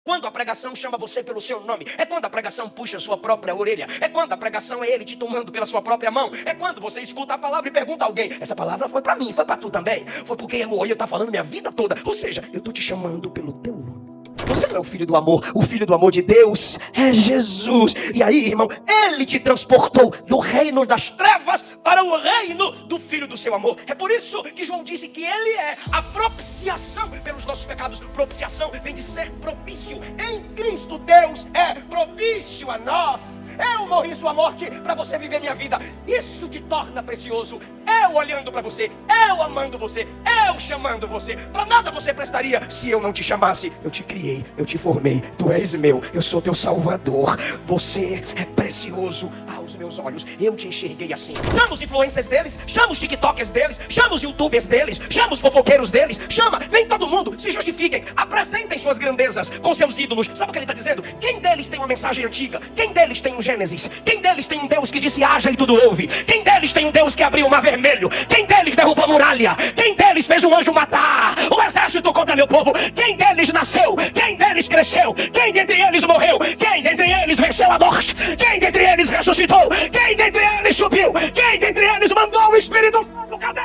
quando a pregação chama você pelo seu nome, é quando a pregação puxa a sua própria orelha, é quando a pregação é Ele te tomando pela sua própria mão, é quando você escuta a palavra e pergunta a alguém: essa palavra foi para mim, foi para tu também? Foi porque o Oi está falando minha vida toda. Ou seja, eu estou te chamando pelo teu nome. Você não é o filho do amor de Deus é Jesus. E aí, irmão, Ele te transportou do reino das trevas para o reino do Filho do seu amor. É por isso que João disse que Ele é a propiciação pelos nossos pecados. Propiciação vem de ser propício. Em Cristo Deus é propício a nós. Eu morri sua morte para você viver minha vida. Isso te torna precioso. Eu olhando para você, eu amando você, eu chamando você. Para nada você prestaria se eu não te chamasse. Eu te criei, eu te formei, tu és meu, eu sou teu salvador. Você é precioso aos meus olhos. Eu te enxerguei assim. Chama os influencers deles, chama os tiktokers deles, chama os youtubers deles, chama os fofoqueiros deles, chama, vem todo mundo, se justifiquem, apresentem suas grandezas com seus ídolos. Sabe o que ele está dizendo? Quem deles tem uma mensagem antiga? Quem deles tem um Gênesis? Quem deles tem um Deus que disse haja e tudo houve? Quem deles tem um Deus que abriu o mar vermelho? Quem deles derrubou a muralha? Quem deles fez um anjo matar o exército contra meu povo? Quem deles nasceu? Quem deles cresceu? Quem dentre eles morreu? Quem dentre eles venceu a morte? Quem dentre eles ressuscitou? Quem dentre eles subiu? Quem dentre eles mandou o Espírito Santo? Cadê?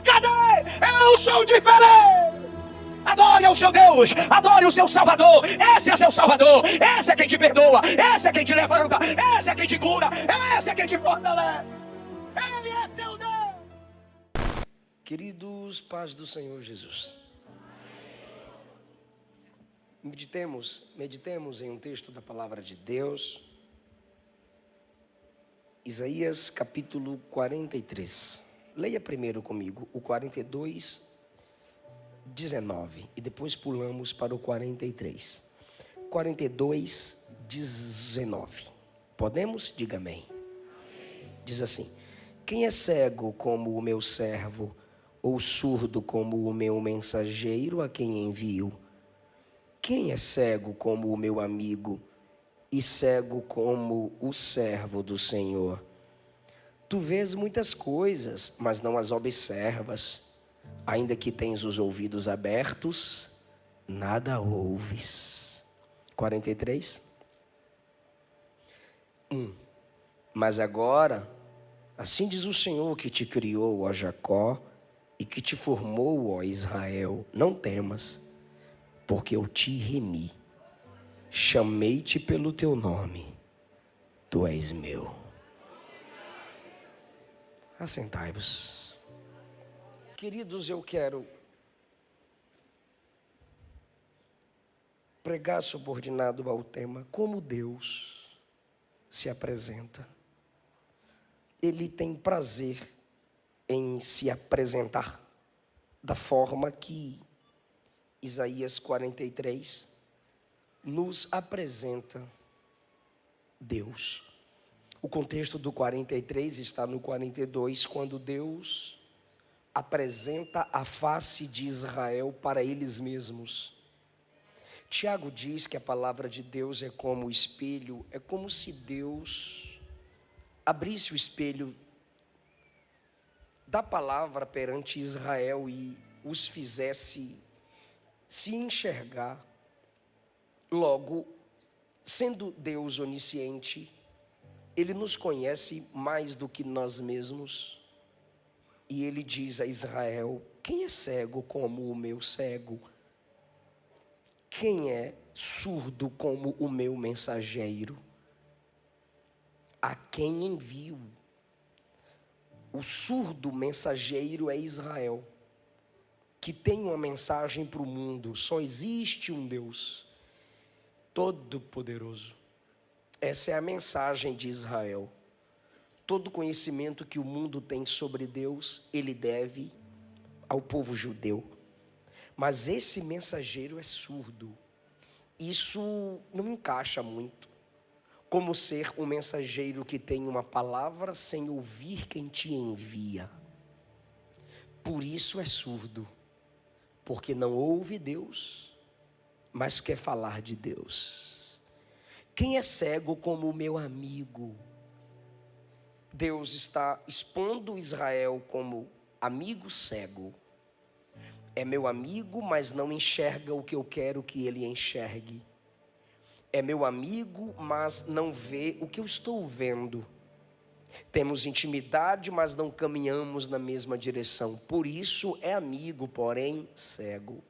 Cadê? Eu sou diferente. Adore ao seu Deus, adore o seu Salvador. Esse é seu Salvador, esse é quem te perdoa, esse é quem te levanta, esse é quem te cura, esse é quem te fortalece. Ele é seu Deus. Queridos, paz do Senhor Jesus. Meditemos em um texto da palavra de Deus. Isaías capítulo 43. Leia primeiro comigo o 42, 19 e depois pulamos para o 43. 42, 19. Podemos? Diga amém. Diz assim: quem é cego como o meu servo, ou surdo como o meu mensageiro a quem envio? Quem é cego como o meu amigo e cego como o servo do Senhor? Tu vês muitas coisas, mas não as observas. Ainda que tens os ouvidos abertos, nada ouves. 43. Mas agora, assim diz o Senhor que te criou, ó Jacó, e que te formou, ó Israel, não temas, porque eu te remi, chamei-te pelo teu nome, tu és meu. Assentai-vos. Queridos, eu quero pregar subordinado ao tema como Deus se apresenta. Ele tem prazer em se apresentar da forma que Isaías 43 nos apresenta Deus. O contexto do 43 está no 42, quando Deus apresenta a face de Israel para eles mesmos. Tiago diz que a palavra de Deus é como o espelho, é como se Deus abrisse o espelho da palavra perante Israel e os fizesse se enxergar. Logo, sendo Deus onisciente, Ele nos conhece mais do que nós mesmos. E Ele diz a Israel: quem é cego como o meu cego? Quem é surdo como o meu mensageiro? A quem envio? O surdo mensageiro é Israel, que tem uma mensagem para o mundo. Só existe um Deus Todo-Poderoso. Essa é a mensagem de Israel. Todo conhecimento que o mundo tem sobre Deus, ele deve ao povo judeu. Mas esse mensageiro é surdo. Isso não encaixa muito. Como ser um mensageiro que tem uma palavra sem ouvir quem te envia. Por isso é surdo. Porque não ouve Deus, mas quer falar de Deus. Quem é cego como o meu amigo? Deus está expondo Israel como amigo cego. É meu amigo, mas não enxerga o que eu quero que ele enxergue. É meu amigo, mas não vê o que eu estou vendo. Temos intimidade, mas não caminhamos na mesma direção. Por isso é amigo, porém cego.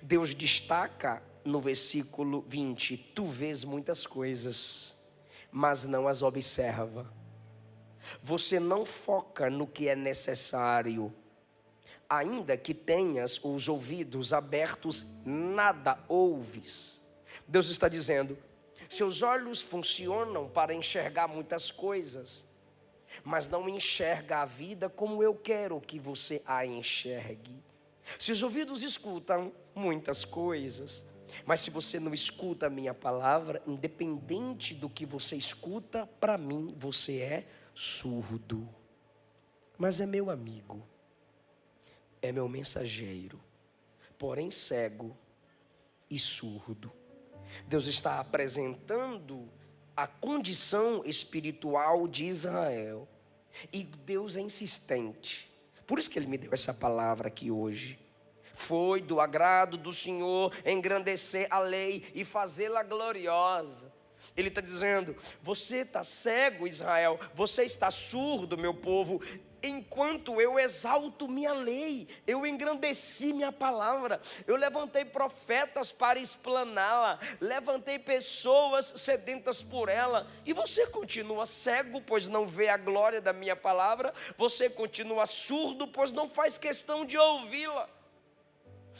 Deus destaca no versículo 20: tu vês muitas coisas, mas não as observa. Você não foca no que é necessário. Ainda que tenhas os ouvidos abertos, nada ouves. Deus está dizendo: seus olhos funcionam para enxergar muitas coisas, mas não enxerga a vida como eu quero que você a enxergue. Seus ouvidos escutam muitas coisas, mas se você não escuta a minha palavra, independente do que você escuta, para mim você é surdo. Mas é meu amigo, é meu mensageiro, porém cego e surdo. Deus está apresentando a condição espiritual de Israel, e Deus é insistente. Por isso que Ele me deu essa palavra aqui hoje. Foi do agrado do Senhor engrandecer a lei e fazê-la gloriosa. Ele está dizendo: você está cego, Israel, você está surdo, meu povo, enquanto eu exalto minha lei, eu engrandeci minha palavra, eu levantei profetas para explaná-la, levantei pessoas sedentas por ela, e você continua cego, pois não vê a glória da minha palavra, você continua surdo, pois não faz questão de ouvi-la.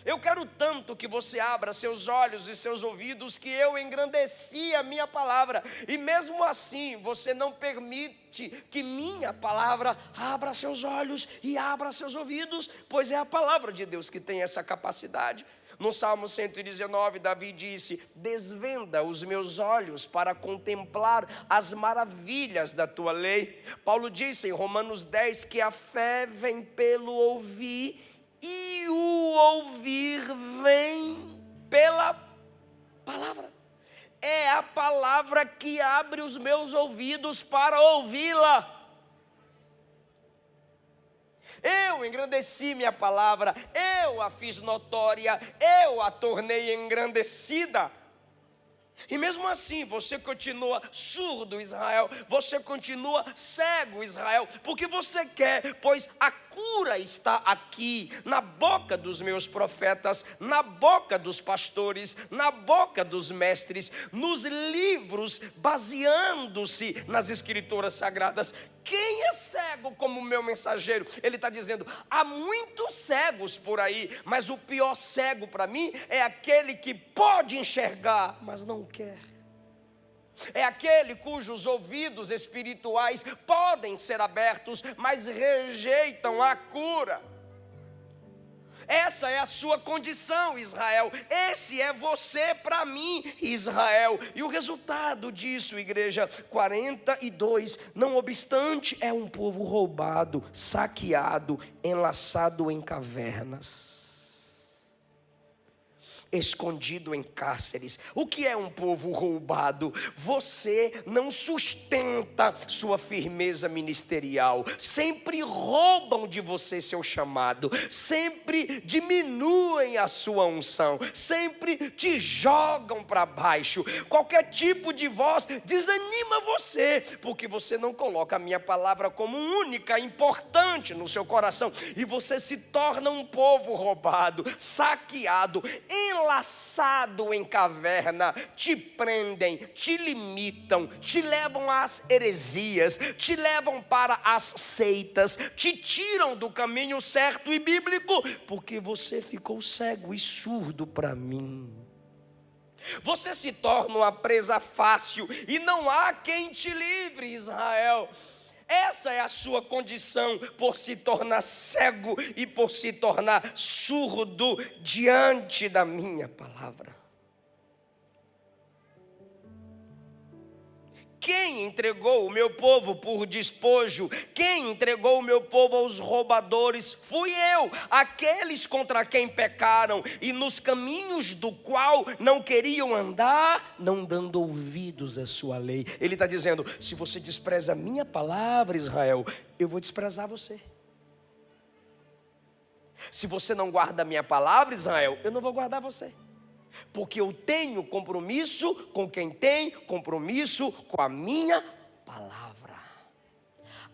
Eu quero tanto que você abra seus olhos e seus ouvidos, que eu engrandeci a minha palavra, e mesmo assim você não permite que minha palavra abra seus olhos e abra seus ouvidos, pois é a palavra de Deus que tem essa capacidade. No Salmo 119, Davi disse: desvenda os meus olhos para contemplar as maravilhas da tua lei. Paulo disse em Romanos 10 que a fé vem pelo ouvir, e o ouvir vem pela palavra. É a palavra que abre os meus ouvidos para ouvi-la. Eu engrandeci minha palavra, eu a fiz notória, eu a tornei engrandecida. E mesmo assim você continua surdo, Israel, você continua cego, Israel, porque você quer, pois a cura está aqui, na boca dos meus profetas, na boca dos pastores, na boca dos mestres, nos livros, baseando-se nas escrituras sagradas. Quem é cego como meu mensageiro? Ele está dizendo: há muitos cegos por aí, mas o pior cego para mim é aquele que pode enxergar, mas não quer. É aquele cujos ouvidos espirituais podem ser abertos, mas rejeitam a cura. Essa é a sua condição, Israel. Esse é você para mim, Israel. E o resultado disso, igreja, 42, não obstante, é um povo roubado, saqueado, enlaçado em cavernas, escondido em cárceres. O que é um povo roubado? Você não sustenta sua firmeza ministerial, sempre roubam de você seu chamado, sempre diminuem a sua unção, sempre te jogam para baixo. Qualquer tipo de voz desanima você, porque você não coloca a minha palavra como única, importante no seu coração, e você se torna um povo roubado, saqueado, enlaçado em caverna. Te prendem, te limitam, te levam às heresias, te levam para as seitas, te tiram do caminho certo e bíblico, porque você ficou cego e surdo para mim. Você se torna uma presa fácil e não há quem te livre, Israel. Essa é a sua condição, por se tornar cego e por se tornar surdo diante da minha palavra. Quem entregou o meu povo por despojo? Quem entregou o meu povo aos roubadores? Fui eu, aqueles contra quem pecaram e nos caminhos do qual não queriam andar, não dando ouvidos à sua lei. Ele está dizendo: se você despreza a minha palavra, Israel, eu vou desprezar você. Se você não guarda a minha palavra, Israel, eu não vou guardar você. Porque eu tenho compromisso com quem tem compromisso com a minha palavra.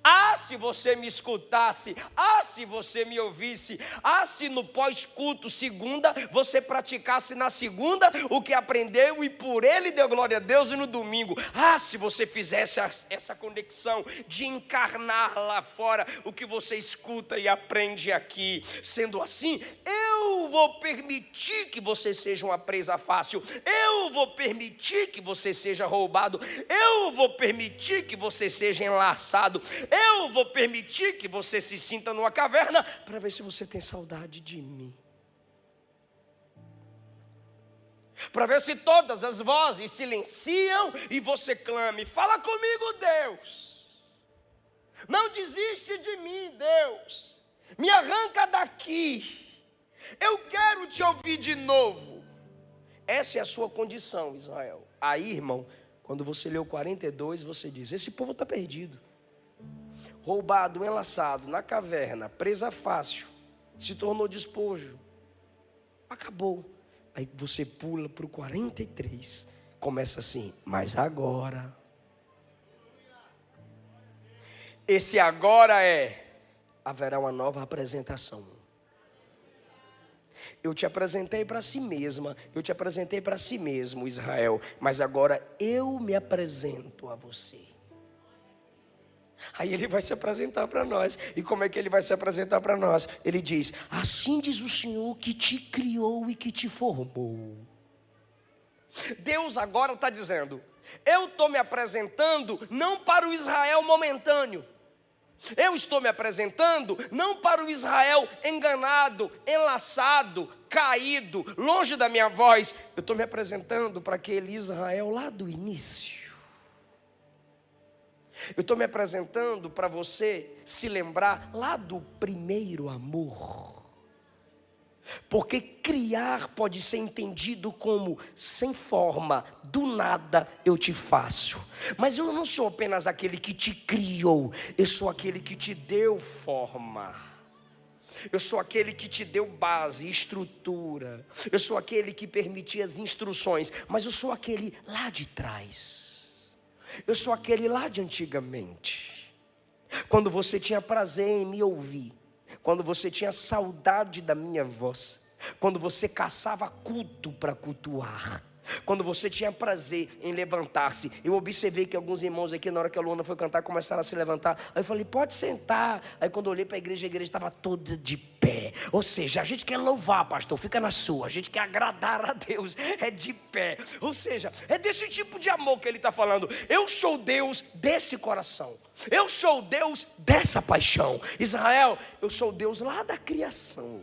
Ah, se você me escutasse, ah, se você me ouvisse, ah, se no pós-culto segunda, você praticasse na segunda o que aprendeu e por ele deu glória a Deus, e no domingo, ah, se você fizesse essa conexão de encarnar lá fora o que você escuta e aprende aqui. Sendo assim, eu vou permitir que você seja uma presa fácil, eu vou permitir que você seja roubado, eu vou permitir que você seja enlaçado, eu vou permitir que você se sinta numa caverna para ver se você tem saudade de mim. Para ver se todas as vozes silenciam e você clame: fala comigo, Deus. Não desiste de mim, Deus. Me arranca daqui. Eu quero te ouvir de novo. Essa é a sua condição, Israel. Aí, irmão, quando você leu 42, você diz: esse povo está perdido. Roubado, enlaçado, na caverna, presa fácil, se tornou despojo. Acabou. Aí você pula para o 43, começa assim: mas agora. Esse agora haverá uma nova apresentação. Eu te apresentei para si mesma, eu te apresentei para si mesmo, Israel, mas agora eu me apresento a você. Aí ele vai se apresentar para nós. E como é que ele vai se apresentar para nós? Ele diz: assim diz o Senhor que te criou e que te formou. Deus agora está dizendo: eu estou me apresentando não para o Israel momentâneo. Eu estou me apresentando não para o Israel enganado, enlaçado, caído, longe da minha voz. Eu estou me apresentando para aquele Israel lá do início. Eu estou me apresentando para você se lembrar lá do primeiro amor. Porque criar pode ser entendido como sem forma, do nada eu te faço. Mas eu não sou apenas aquele que te criou, eu sou aquele que te deu forma. Eu sou aquele que te deu base, estrutura. Eu sou aquele que permitia as instruções, mas eu sou aquele lá de trás. Eu sou aquele lá de antigamente, quando você tinha prazer em me ouvir, quando você tinha saudade da minha voz, quando você caçava culto para cultuar, quando você tinha prazer em levantar-se. Eu observei que alguns irmãos aqui, na hora que a Luana foi cantar, começaram a se levantar. Aí eu falei: pode sentar. Aí quando eu olhei para a igreja estava toda de pé. Ou seja, a gente quer louvar, pastor, fica na sua. A gente quer agradar a Deus, é de pé. Ou seja, é desse tipo de amor que ele está falando. Eu sou Deus desse coração. Eu sou Deus dessa paixão. Israel, eu sou Deus lá da criação.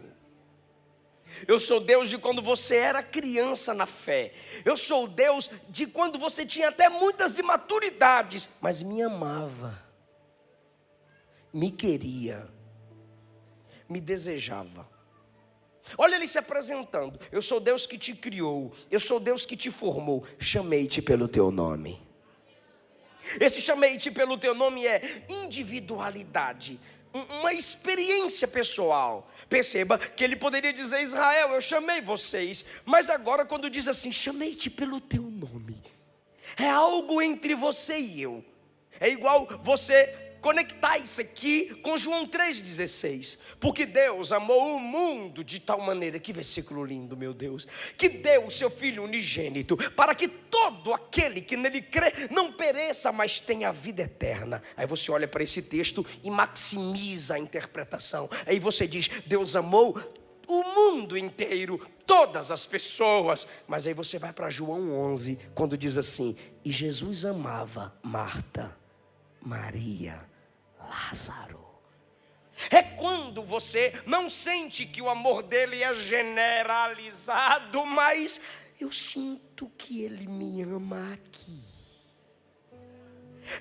Eu sou Deus de quando você era criança na fé. Eu sou Deus de quando você tinha até muitas imaturidades, mas me amava, me queria, me desejava. Olha ele se apresentando: eu sou Deus que te criou, eu sou Deus que te formou, chamei-te pelo teu nome. Esse chamei-te pelo teu nome é individualidade, uma experiência pessoal. Perceba que ele poderia dizer: Israel, eu chamei vocês. Mas agora quando diz assim: chamei-te pelo teu nome, é algo entre você e eu. É igual você conectar isso aqui com João 3,16. Porque Deus amou o mundo de tal maneira, que versículo lindo, meu Deus, que deu o seu Filho unigênito, para que todo aquele que nele crê não pereça, mas tenha a vida eterna. Aí você olha para esse texto e maximiza a interpretação. Aí você diz: Deus amou o mundo inteiro, todas as pessoas. Mas aí você vai para João 11, quando diz assim: e Jesus amava Marta, Maria, Lázaro. É quando você não sente que o amor dele é generalizado, mas eu sinto que ele me ama aqui.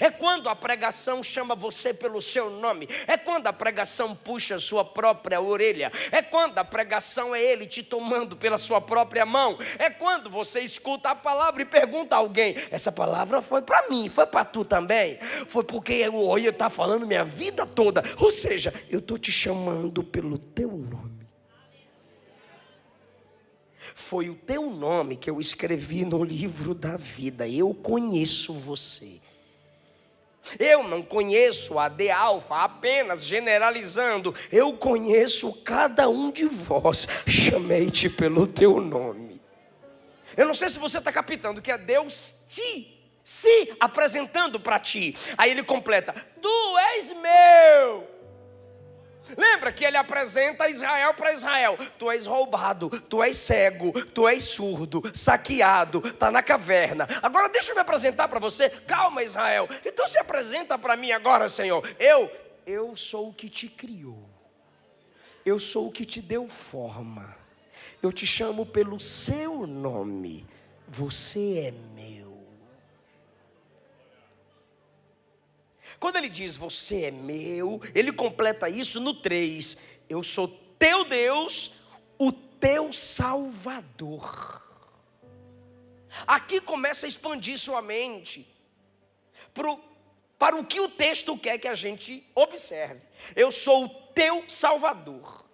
É quando a pregação chama você pelo seu nome. É quando a pregação puxa a sua própria orelha. É quando a pregação é ele te tomando pela sua própria mão. É quando você escuta a palavra e pergunta a alguém: essa palavra foi para mim, foi para tu também? Foi porque o Oi está falando minha vida toda. Ou seja, eu estou te chamando pelo teu nome. Foi o teu nome que eu escrevi no livro da vida. Eu conheço você. Eu não conheço a D Alfa apenas generalizando. Eu conheço cada um de vós. Chamei-te pelo teu nome. Eu não sei se você está captando que é Deus se apresentando para ti. Aí ele completa: tu és meu. Lembra que ele apresenta Israel para Israel: tu és roubado, tu és cego, tu és surdo, saqueado, está na caverna. Agora deixa eu me apresentar para você. Calma, Israel. Então se apresenta para mim agora, Senhor. Eu sou o que te criou. Eu sou o que te deu forma. Eu te chamo pelo seu nome. Você é meu. Quando ele diz você é meu, ele completa isso no 3. Eu sou teu Deus, o teu Salvador. Aqui começa a expandir sua mente para o que o texto quer que a gente observe. Eu sou o teu Salvador.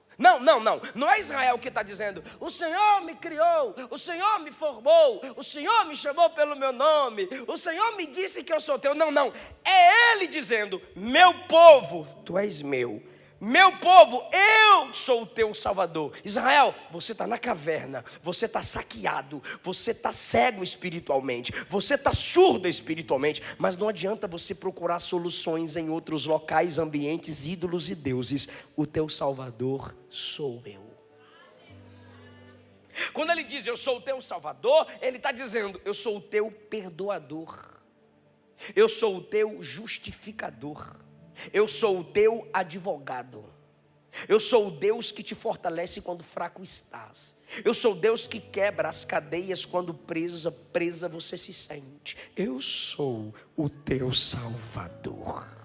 Não é Israel que está dizendo: o Senhor me criou, o Senhor me formou, o Senhor me chamou pelo meu nome, o Senhor me disse que eu sou teu. Não, é Ele dizendo: meu povo, tu és meu. Meu povo, eu sou o teu Salvador. Israel, você está na caverna, você está saqueado, você está cego espiritualmente, você está surdo espiritualmente, mas não adianta você procurar soluções em outros locais, ambientes, ídolos e deuses. O teu Salvador sou eu. Quando ele diz eu sou o teu Salvador, ele está dizendo: eu sou o teu perdoador, eu sou o teu justificador, eu sou o teu advogado. Eu sou o Deus que te fortalece quando fraco estás. Eu sou o Deus que quebra as cadeias quando presa você se sente. Eu sou o teu Salvador.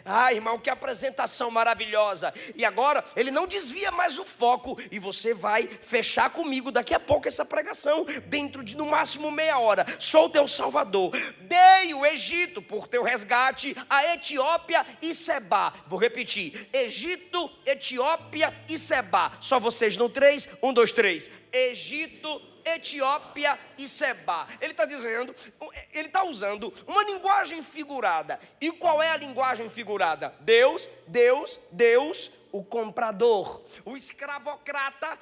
Ah, irmão, que apresentação maravilhosa. E agora ele não desvia mais o foco. E você vai fechar comigo daqui a pouco essa pregação, dentro de no máximo meia hora. Sou o teu Salvador. Dei o Egito por teu resgate, a Etiópia e Sebá. Vou repetir: Egito, Etiópia e Sebá. Só vocês no 3, 1, 2, 3. Egito, Etiópia e Sebá. Ele está dizendo, ele está usando uma linguagem figurada. E qual é a linguagem figurada? Deus, o comprador, o escravocrata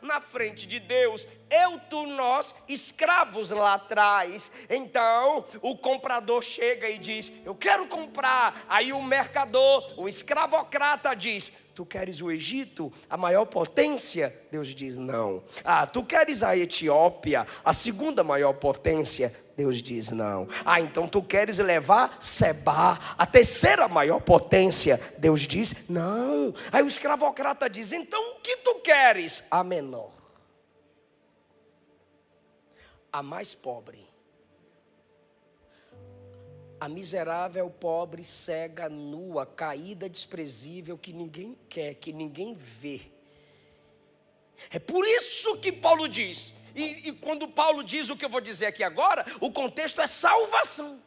na frente de Deus, eu, tu, nós, escravos lá atrás. Então o comprador chega e diz: eu quero comprar. Aí o mercador, o escravocrata diz: tu queres o Egito, a maior potência? Deus diz: não. Ah, tu queres a Etiópia, a segunda maior potência? Deus diz: não. Ah, então tu queres levar Sebá, a terceira maior potência? Deus diz: não. Aí o escravocrata diz: então o que tu queres? A menor, a mais pobre, a miserável, pobre, cega, nua, caída, desprezível, que ninguém quer, que ninguém vê. É por isso que Paulo diz, e quando Paulo diz o que eu vou dizer aqui agora, o contexto é salvação.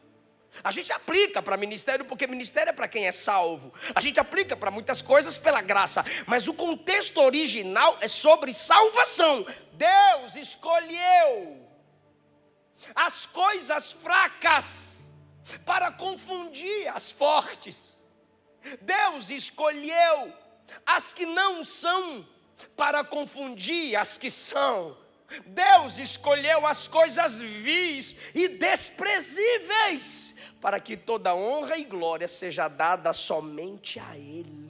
A gente aplica para ministério, porque ministério é para quem é salvo. A gente aplica para muitas coisas pela graça, mas o contexto original é sobre salvação. Deus escolheu as coisas fracas para confundir as fortes. Deus escolheu as que não são para confundir as que são. Deus escolheu as coisas vis e desprezíveis para que toda honra e glória seja dada somente a Ele.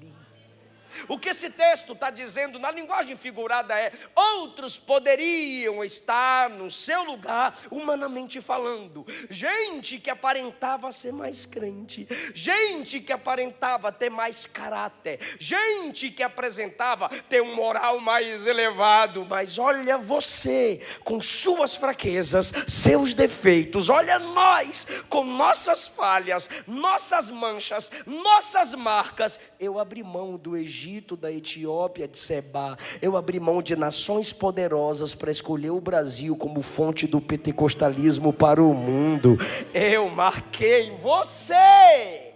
O que esse texto está dizendo na linguagem figurada é: outros poderiam estar no seu lugar, humanamente falando. Gente que aparentava ser mais crente, gente que aparentava ter mais caráter, gente que apresentava ter um moral mais elevado. Mas olha você, com suas fraquezas, seus defeitos. Olha nós, com nossas falhas, nossas manchas, nossas marcas. Eu abri mão do Egito, da Etiópia, de Sebá. Eu abri mão de nações poderosas para escolher o Brasil como fonte do pentecostalismo para o mundo. Eu marquei você.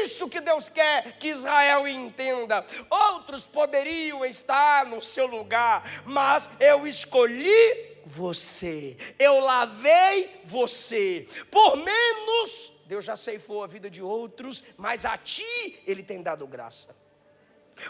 Isso que Deus quer que Israel entenda. Outros poderiam estar no seu lugar, mas eu escolhi você, eu lavei você. Por menos, Deus já ceifou a vida de outros, mas a ti Ele tem dado graça.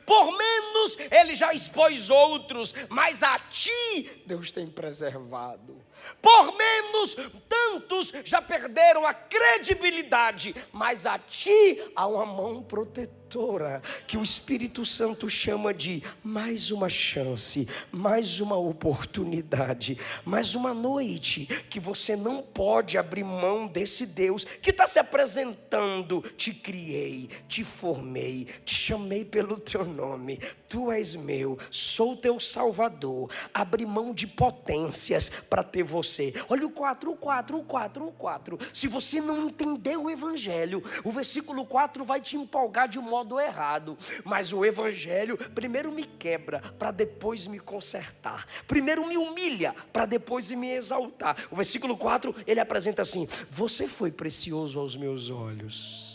Por menos, Ele já expôs outros, mas a ti Deus tem preservado. Por menos, tantos já perderam a credibilidade, mas a ti há uma mão protetora, que o Espírito Santo chama de mais uma chance, mais uma oportunidade, mais uma noite, que você não pode abrir mão desse Deus que está se apresentando. Te criei, te formei, te chamei pelo teu nome, tu és meu, sou teu Salvador. Abri mão de potências para ter você. Olha o 4. Se você não entender o Evangelho, o versículo 4 vai te empolgar de um modo errado. Mas o Evangelho primeiro me quebra, para depois me consertar. Primeiro me humilha, para depois me exaltar. O versículo 4, ele apresenta assim: você foi precioso aos meus olhos.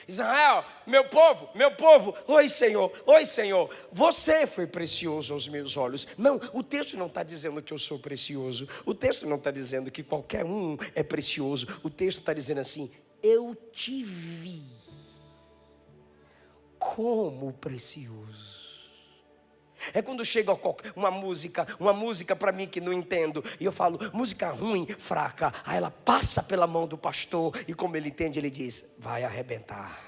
Israel, meu povo, oi Senhor, você foi precioso aos meus olhos. Não, o texto não está dizendo que eu sou precioso, o texto não está dizendo que qualquer um é precioso, o texto está dizendo assim: eu te vi como precioso. É quando chega uma música para mim que não entendo, e eu falo, música ruim, fraca. Aí ela passa pela mão do pastor, e como ele entende, ele diz, vai arrebentar.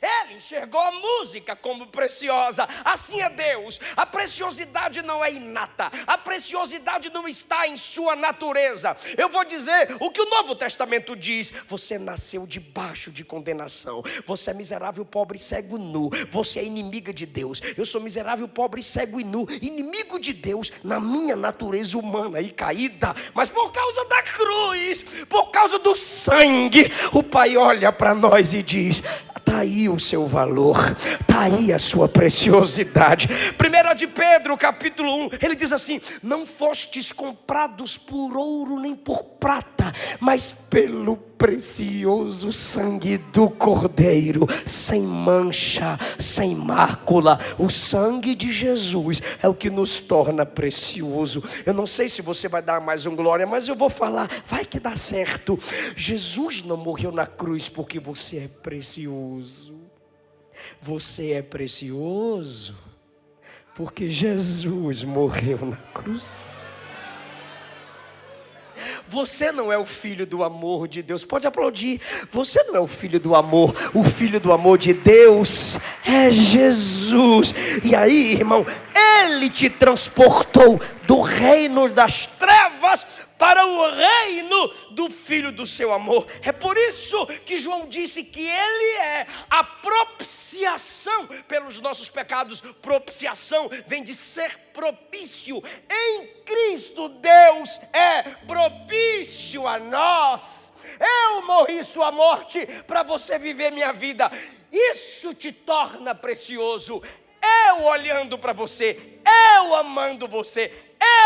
Ele enxergou a música como preciosa. Assim é Deus. A preciosidade não é inata, a preciosidade não está em sua natureza. Eu vou dizer o que o Novo Testamento diz: você nasceu debaixo de condenação, você é miserável, pobre, cego, nu. Você é inimiga de Deus. Eu sou miserável, pobre, cego e nu, inimigo de Deus na minha natureza humana e caída. Mas por causa da cruz, por causa do sangue, o Pai olha para nós e diz: está aí o seu valor, está aí a sua preciosidade. 1 de Pedro, capítulo 1, ele diz assim: não fostes comprados por ouro nem por prata, mas pelo precioso sangue do Cordeiro, sem mancha, sem mácula. O sangue de Jesus é o que nos torna precioso. Eu não sei se você vai dar mais um glória, mas eu vou falar, vai que dá certo. Jesus não morreu na cruz porque você é precioso. Você é precioso porque Jesus morreu na cruz. Você não é o filho do amor de Deus. Pode aplaudir. Você não é o filho do amor. O filho do amor de Deus é Jesus. E aí, irmão, Ele te transportou do reino das trevas para o reino do Filho do seu amor. É por isso que João disse que Ele é a propiciação pelos nossos pecados. Propiciação vem de ser propício. Em Cristo Deus é propício a nós. Eu morri sua morte para você viver minha vida. Isso te torna precioso. Eu olhando para você, eu amando você,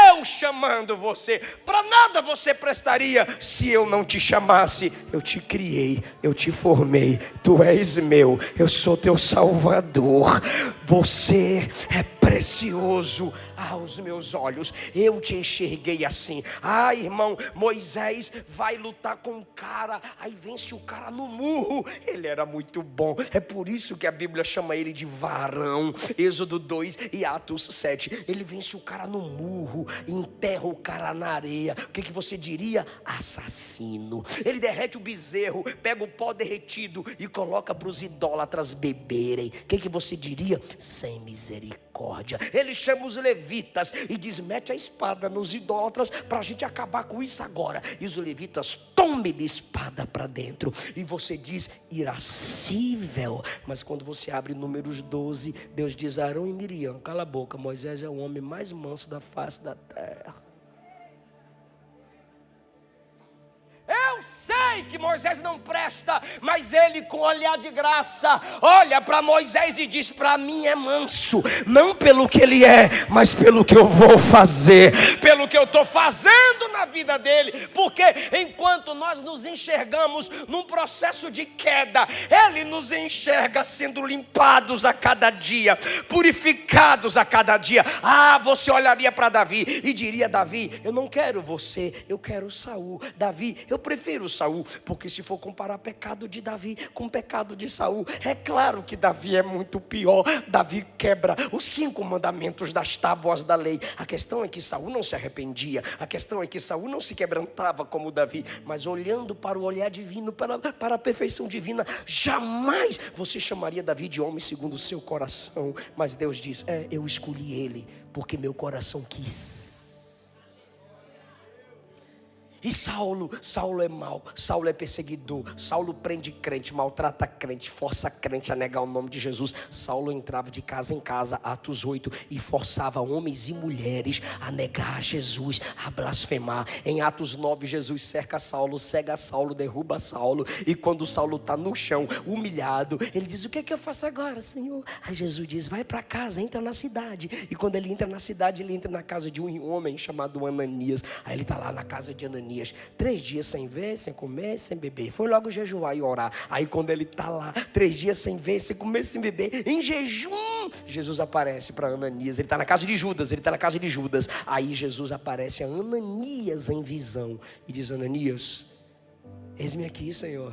eu chamando você. Para nada você prestaria se eu não te chamasse. Eu te criei, eu te formei, tu és meu, eu sou teu Salvador. Você é precioso aos meus olhos. Eu te enxerguei assim. Ah, irmão, Moisés vai lutar com um cara, aí vence o cara no murro. Ele era muito bom. É por isso que a Bíblia chama ele de varão. Êxodo 2 e Atos 7. Ele vence o cara no murro, enterra o cara na areia. O que você diria? Assassino. Ele derrete o bezerro, pega o pó derretido e coloca para os idólatras beberem. O que você diria? Sem misericórdia. Ele chama os levitas e diz: mete a espada nos idólatras para a gente acabar com isso agora. E os levitas tomem-lhe espada para dentro. E você diz: irascível. Mas quando você abre Números 12, Deus diz: Arão e Miriam, cala a boca, Moisés é o homem mais manso da face da terra. Eu sei que Moisés não presta, mas ele, com olhar de graça, olha para Moisés e diz: para mim é manso, não pelo que ele é, mas pelo que eu vou fazer, pelo pelo que eu estou fazendo na vida dele. Porque enquanto nós nos enxergamos num processo de queda, ele nos enxerga sendo limpados a cada dia, purificados a cada dia. Você olharia para Davi e diria: Davi, eu não quero você, eu quero Saul. Davi, eu prefiro Saul, porque se for comparar pecado de Davi com pecado de Saul, é claro que Davi é muito pior. Davi quebra os 5 mandamentos das tábuas da lei. A questão é que Saul não se arrependia, a questão é que Saul não se quebrantava como Davi, mas olhando para o olhar divino, para a perfeição divina, jamais você chamaria Davi de homem segundo o seu coração. Mas Deus diz: eu escolhi ele porque meu coração quis. E Saulo é mau, Saulo é perseguidor, Saulo prende crente, maltrata crente, força crente a negar o nome de Jesus. Saulo entrava de casa em casa, Atos 8, e forçava homens e mulheres a negar Jesus, a blasfemar. Em Atos 9, Jesus cerca Saulo, cega Saulo, derruba Saulo, e quando Saulo está no chão, humilhado, ele diz: o que é que eu faço agora, Senhor? Aí Jesus diz: vai para casa, entra na cidade. E quando ele entra na cidade, ele entra na casa de um homem chamado Ananias. Aí ele está lá na casa de Ananias, 3 dias sem ver, sem comer, sem beber. Foi logo jejuar e orar. Aí quando ele está lá 3 dias sem ver, sem comer, sem beber, em jejum, Jesus aparece para Ananias. Ele está na casa de Judas, Aí Jesus aparece a Ananias em visão e diz: Ananias, eis-me aqui, Senhor.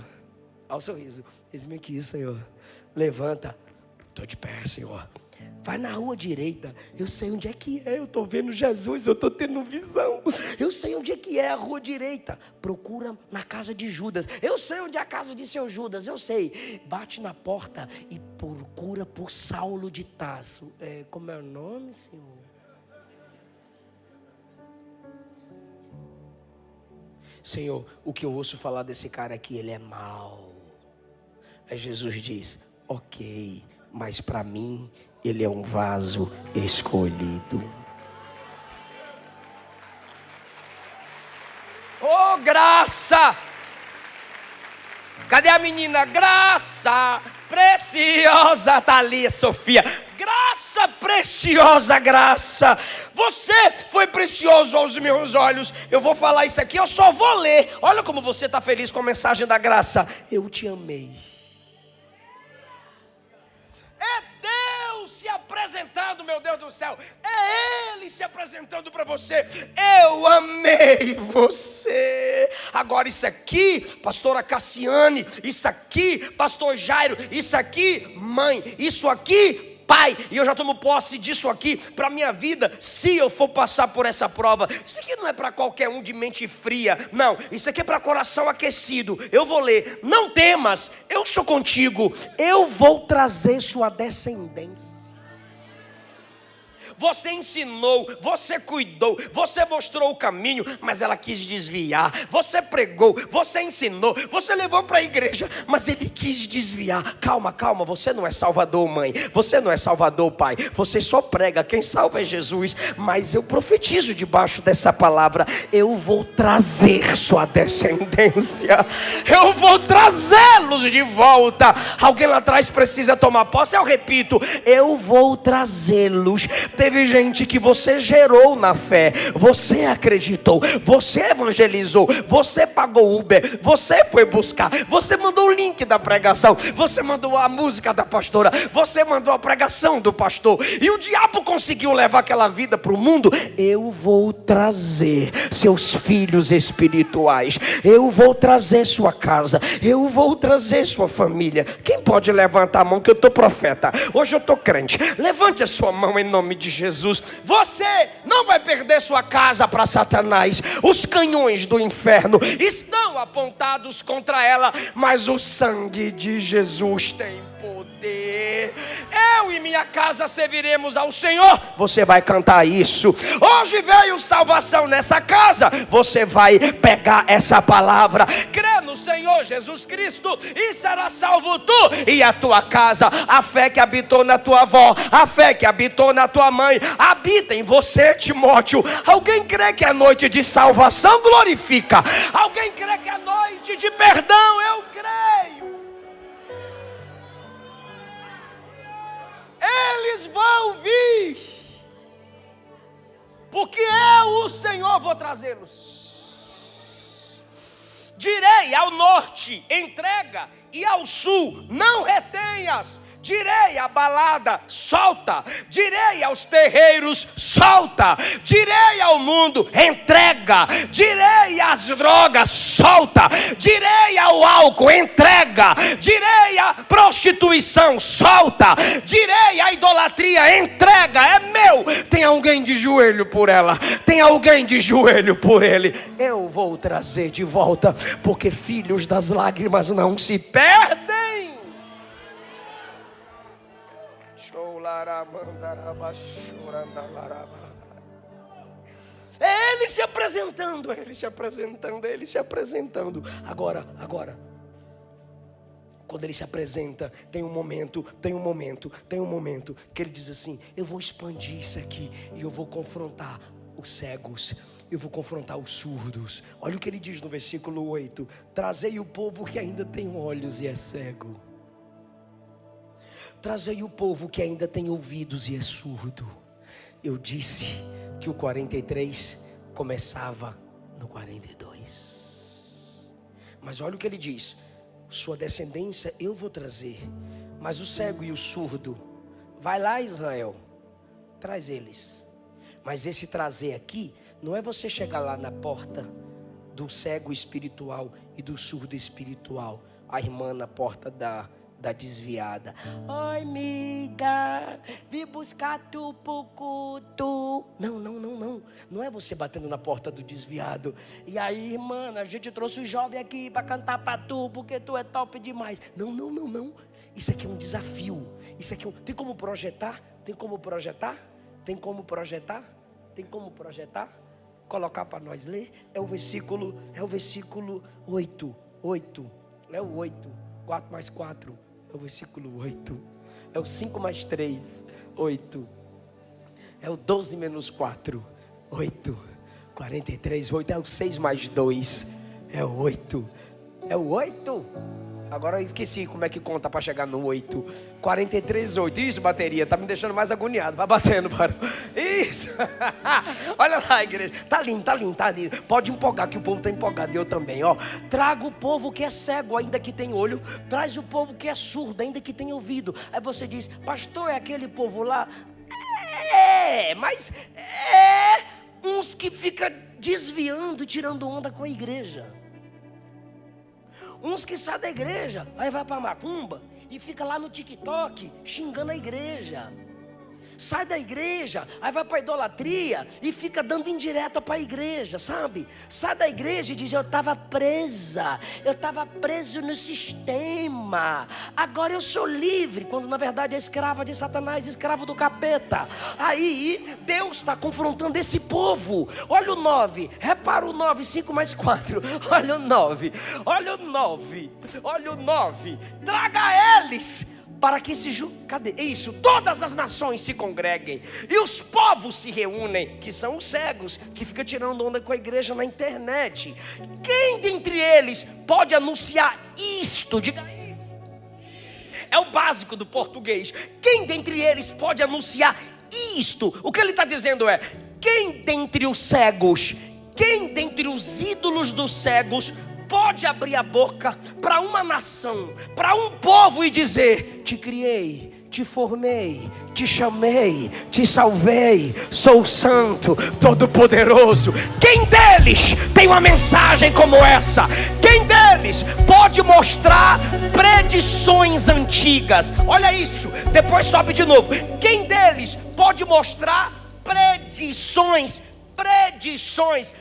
Olha o sorriso: eis-me aqui, Senhor. Levanta. Estou de pé, Senhor. Vai na rua direita. Eu sei onde é que é. Eu estou vendo Jesus, eu estou tendo visão. Eu sei onde é que é a rua direita. Procura na casa de Judas. Eu sei onde é a casa de seu Judas. Eu sei. Bate na porta e procura por Saulo de Tarso. Como é o nome, Senhor? Senhor, o que eu ouço falar desse cara é que ele é mau. Aí Jesus diz: ok, mas para mim ele é um vaso escolhido. Oh, graça! Cadê a menina? Graça preciosa, tá ali, Sofia. Graça preciosa, graça. Você foi precioso aos meus olhos. Eu vou falar isso aqui, eu só vou ler. Olha como você está feliz com a mensagem da graça. Eu te amei. Se apresentando, meu Deus do céu, é Ele se apresentando para você. Eu amei você. Agora isso aqui, pastora Cassiane, isso aqui, pastor Jairo, isso aqui, mãe, isso aqui, pai, e eu já tomo posse disso aqui para a minha vida, se eu for passar por essa prova. Isso aqui não é para qualquer um de mente fria, não, isso aqui é para coração aquecido. Eu vou ler: não temas, eu sou contigo, eu vou trazer sua descendência. Você ensinou, você cuidou, você mostrou o caminho, mas ela quis desviar. Você pregou, você ensinou, você levou para a igreja, mas ele quis desviar. Calma, calma, você não é salvador, mãe. Você não é salvador, pai. Você só prega, quem salva é Jesus. Mas eu profetizo debaixo dessa palavra: eu vou trazer sua descendência. Eu vou trazê-los de volta. Alguém lá atrás precisa tomar posse. Eu repito: eu vou trazê-los. Teve gente que você gerou na fé, você acreditou, você evangelizou, você pagou Uber, você foi buscar, você mandou o link da pregação, você mandou a música da pastora, você mandou a pregação do pastor, e o diabo conseguiu levar aquela vida para o mundo. Eu vou trazer seus filhos espirituais, eu vou trazer sua casa, eu vou trazer sua família. Quem pode levantar a mão, que eu estou profeta, hoje eu estou crente? Levante a sua mão em nome de Jesus. Você não vai perder sua casa para Satanás. Os canhões do inferno estão apontados contra ela, mas o sangue de Jesus tem poder. Eu e minha casa serviremos ao Senhor. Você vai cantar isso. Hoje veio salvação nessa casa. Você vai pegar essa palavra, crê no Senhor Jesus Cristo e será salvo tu e a tua casa. A fé que habitou na tua avó, a fé que habitou na tua mãe, habita em você, Timóteo. Alguém crê que é noite de salvação? Glorifica. Alguém crê que é noite de perdão? Eu creio. Eles vão vir, porque eu os Senhor, vou trazê-los. Direi ao norte, entrega, e ao sul, não retenhas. Direi à balada, solta. Direi aos terreiros, solta. Direi ao mundo, entrega. Direi às drogas, solta. Direi ao álcool, entrega. Direi à prostituição, solta. Direi à idolatria, entrega. É meu. Tem alguém de joelho por ela. Tem alguém de joelho por ele. Eu vou trazer de volta, porque filhos das lágrimas não se perdem. É ele se apresentando, ele se apresentando, ele se apresentando. Agora, quando ele se apresenta, tem um momento que ele diz assim: eu vou expandir isso aqui e eu vou confrontar os cegos, eu vou confrontar os surdos. Olha o que ele diz no versículo 8: trazei o povo que ainda tem olhos e é cego. Trazei o povo que ainda tem ouvidos e é surdo. Eu disse que o 43 começava no 42. Mas olha o que ele diz: sua descendência eu vou trazer, mas o cego e o surdo, vai lá, Israel, traz eles. Mas esse trazer aqui não é você chegar lá na porta do cego espiritual e do surdo espiritual, a irmã na porta da desviada. Oi, amiga, vim buscar tu pro culto. Não é você batendo na porta do desviado: e aí, irmã, a gente trouxe o jovem aqui para cantar para tu, porque tu é top demais. Não. Isso aqui é um desafio. Isso aqui tem como projetar? Colocar para nós ler. É o versículo 8. É o 8. 4 mais 4. É o versículo 8. É o 5 mais 3. 8. É o 12 menos 4. 8. 43. 8. É o 6 mais 2. É o 8. É o 8. Agora eu esqueci como é que conta para chegar no 8. 43, 8. Isso, bateria, tá me deixando mais agoniado. Vai batendo, para. Isso. Olha lá, igreja. Tá lindo. Pode empolgar, que o povo tá empolgado. E eu também, ó. Traga o povo que é cego, ainda que tem olho. Traz o povo que é surdo, ainda que tem ouvido. Aí você diz: pastor, é aquele povo lá? Mas uns que fica desviando e tirando onda com a igreja. Uns que saem da igreja, aí vai para macumba e fica lá no TikTok xingando a igreja. Sai da igreja, aí vai para idolatria e fica dando indireta para a igreja, sabe? Sai da igreja e diz: eu estava presa, eu estava preso no sistema, agora eu sou livre, quando na verdade é escrava de Satanás, escravo do capeta. Aí Deus está confrontando esse povo. Olha o 9, repara o 9, 5 mais 4. Olha o 9. Traga eles para que cadê isso? Todas as nações se congreguem e os povos se reúnem, que são os cegos, que ficam tirando onda com a igreja na internet. Quem dentre eles pode anunciar isto? Diga isso. É o básico do português. Quem dentre eles pode anunciar isto? O que ele está dizendo é: quem dentre os cegos, quem dentre os ídolos dos cegos pode abrir a boca para uma nação, para um povo e dizer: te criei, te formei, te chamei, te salvei, sou santo, todo poderoso? Quem deles tem uma mensagem como essa? Quem deles pode mostrar predições antigas? Olha isso, depois sobe de novo. Quem deles pode mostrar predições,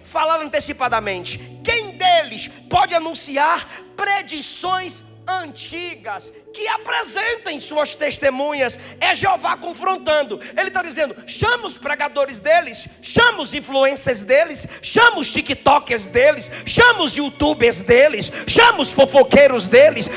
falar antecipadamente? Quem deles pode anunciar predições antigas que apresentem suas testemunhas? É Jeová confrontando. Ele está dizendo: chama os pregadores deles, chama os influencers deles, chama os tiktokers deles, chama os youtubers deles, chama os fofoqueiros deles,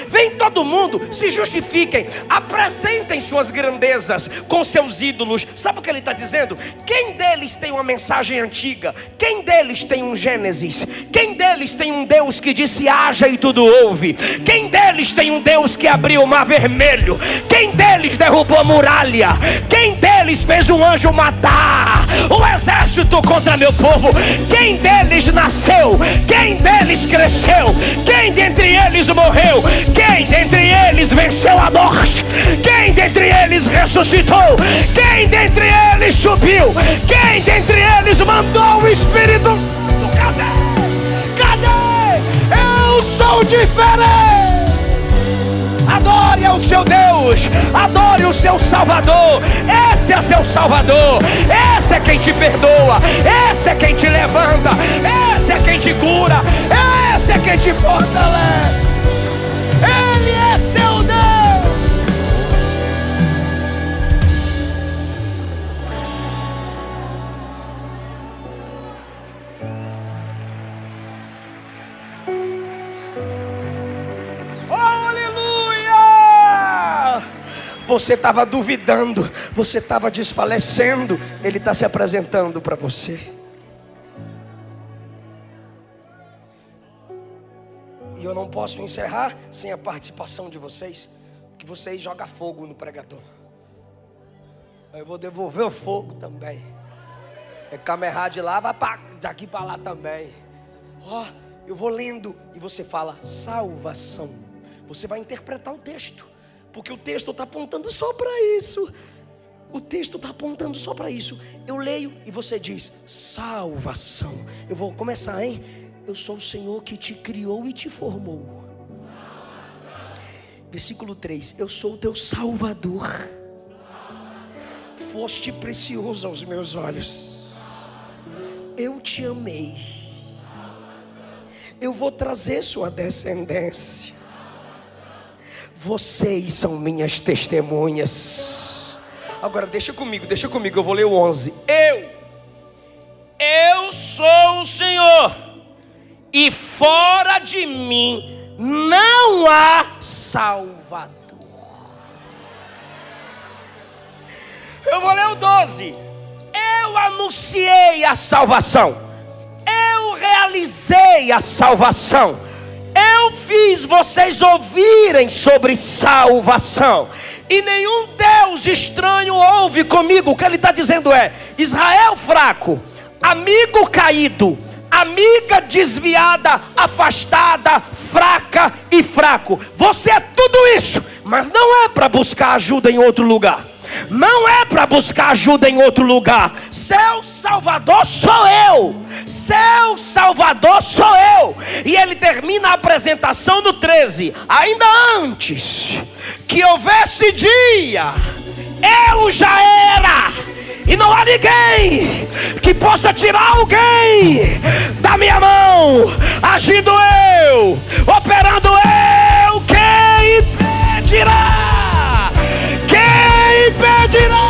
vem todo mundo, se justifiquem, apresentem suas grandezas com seus ídolos. Sabe o que ele está dizendo? Quem deles tem uma mensagem antiga? Quem deles tem um Gênesis? Quem deles tem um Deus que disse haja e tudo houve? Quem deles tem um Deus que abriu o mar vermelho? Quem deles derrubou a muralha? Quem deles fez um anjo matar o exército exército contra meu povo. Quem deles nasceu? Quem deles cresceu? Quem dentre eles morreu? Quem dentre eles venceu a morte? Quem dentre eles ressuscitou? Quem dentre eles subiu? Quem dentre eles mandou o Espírito Santo? Cadê? Eu sou diferente. Adore ao seu Deus, adore o seu Salvador. Esse é seu Salvador, esse é quem te perdoa, esse é quem te levanta, esse é quem te cura, esse é quem te fortalece. Ele é seu Deus. Você estava duvidando, você estava desfalecendo, Ele está se apresentando para você. E eu não posso encerrar sem a participação de vocês, que vocês jogam fogo no pregador. Eu vou devolver o fogo também. É camerá de lá, vai daqui para lá também. Eu vou lendo e você fala salvação. Você vai interpretar o texto. Porque o texto está apontando só para isso. O texto está apontando só para isso. Eu leio e você diz salvação. Eu vou começar, hein? Eu sou o Senhor que te criou e te formou. Versículo 3. Eu sou o teu Salvador. Foste precioso aos meus olhos. Eu te amei. Eu vou trazer sua descendência. Vocês são minhas testemunhas. Agora deixa comigo, eu vou ler o 11. Eu sou o Senhor, e fora de mim não há Salvador. Eu vou ler o 12. Eu anunciei a salvação, eu realizei a salvação. Eu fiz vocês ouvirem sobre salvação. E nenhum Deus estranho ouve comigo. O que ele está dizendo é: Israel fraco, amigo caído, amiga desviada, afastada, fraca e fraco. Você é tudo isso, mas não é para buscar ajuda em outro lugar. Não é para buscar ajuda em outro lugar. Seu Salvador sou eu. Seu Salvador sou eu. E ele termina a apresentação no 13. Ainda antes que houvesse dia, eu já era. E não há ninguém que possa tirar alguém da minha mão. Agindo eu, operando eu, quem impedirá? Quem impedirá?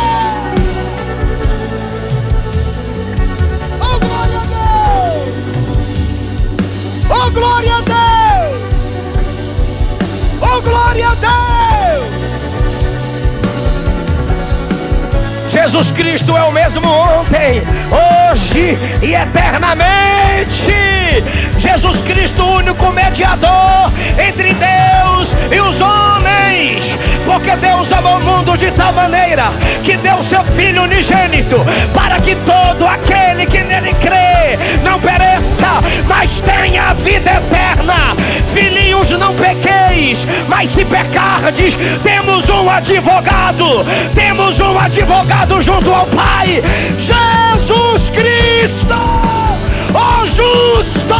Oh, glória a Deus! Oh, glória a Deus! Oh, glória a Deus! Jesus Cristo é o mesmo ontem, hoje e eternamente. Jesus Cristo, o único mediador entre Deus e os homens. Porque Deus amou o mundo de tal maneira que deu seu Filho unigênito, para que todo aquele que nele crê não pereça, mas tenha a vida eterna. Filhinhos, não pequeis, mas se pecardes, temos um advogado junto ao Pai, Jesus Cristo, o justo.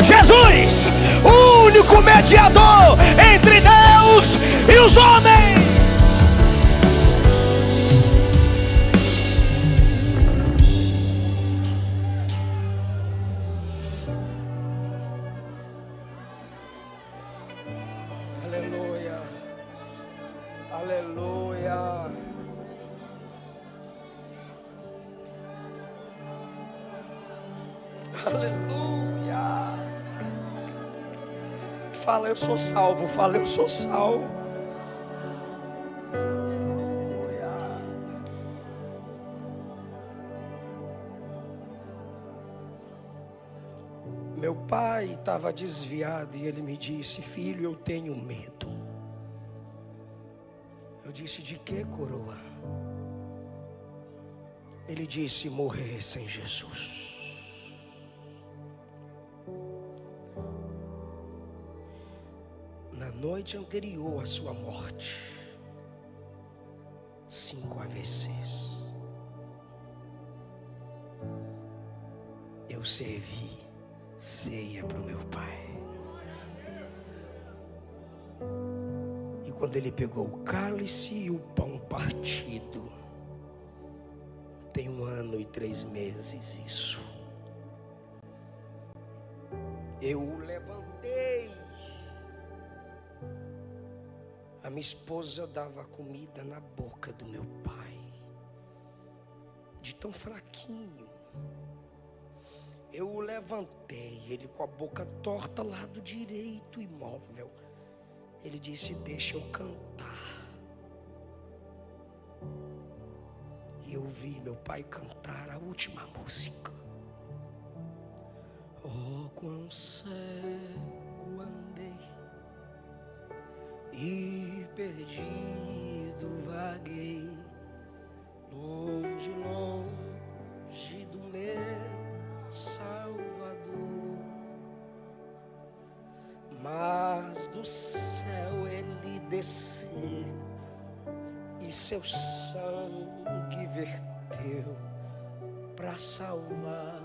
Jesus, o único mediador entre Deus e os homens. Aleluia, aleluia. Aleluia. Fala, eu sou salvo. Fala, eu sou salvo. Aleluia. Meu pai estava desviado e ele me disse: filho, eu tenho medo. Eu disse: de que, coroa? Ele disse: morrer sem Jesus. Na noite anterior à sua morte, 5 AVCs. Eu servi ceia para o meu pai. E quando ele pegou o cálice e o pão partido, tem 1 ano e 3 meses isso. Eu o levantei. A minha esposa dava comida na boca do meu pai, de tão fraquinho. Eu o levantei, ele com a boca torta, lado direito, imóvel. Ele disse: deixa eu cantar. E eu vi meu pai cantar a última música. Oh, quão cego andei e perdido vaguei, longe, longe do meu Salvador. Mas do céu ele desceu e seu sangue verteu para salvar